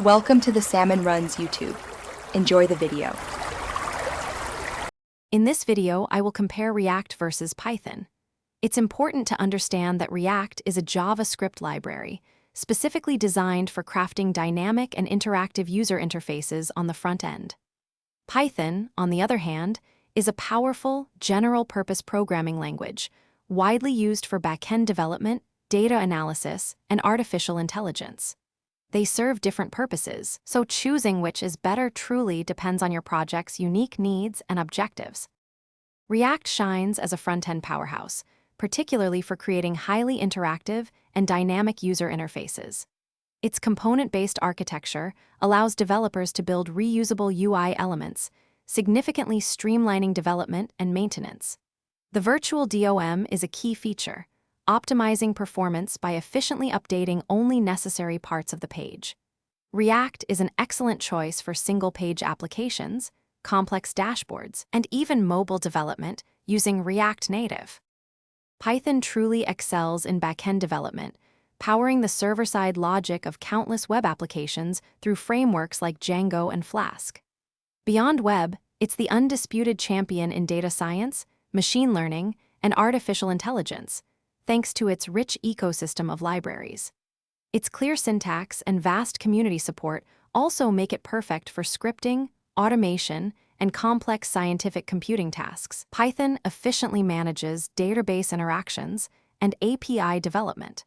Welcome to the Salmon Runs YouTube. Enjoy the video. In this video, I will compare React versus Python. It's important to understand that React is a JavaScript library, specifically designed for crafting dynamic and interactive user interfaces on the front end. Python, on the other hand, is a powerful, general-purpose programming language, widely used for backend development, data analysis, and artificial intelligence. They serve different purposes, so choosing which is better truly depends on your project's unique needs and objectives. React shines as a front-end powerhouse, particularly for creating highly interactive and dynamic user interfaces. Its component-based architecture allows developers to build reusable UI elements, significantly streamlining development and maintenance. The virtual DOM is a key feature, optimizing performance by efficiently updating only necessary parts of the page. React is an excellent choice for single-page applications, complex dashboards, and even mobile development using React Native. Python truly excels in backend development, powering the server-side logic of countless web applications through frameworks like Django and Flask. Beyond web, it's the undisputed champion in data science, machine learning, and artificial intelligence, thanks to its rich ecosystem of libraries. Its clear syntax and vast community support also make it perfect for scripting, automation, and complex scientific computing tasks. Python efficiently manages database interactions and API development.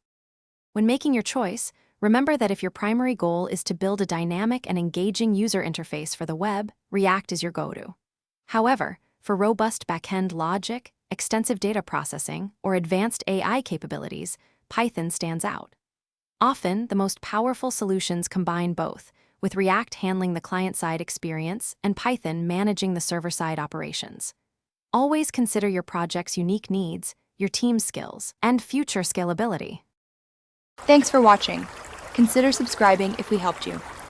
When making your choice, remember that if your primary goal is to build a dynamic and engaging user interface for the web, React is your go-to. However, for robust backend logic, extensive data processing, or advanced AI capabilities, Python stands out. Often, the most powerful solutions combine both, with React handling the client-side experience and Python managing the server-side operations. Always consider your project's unique needs, your team's skills, and future scalability. Thanks for watching. Consider subscribing if we helped you.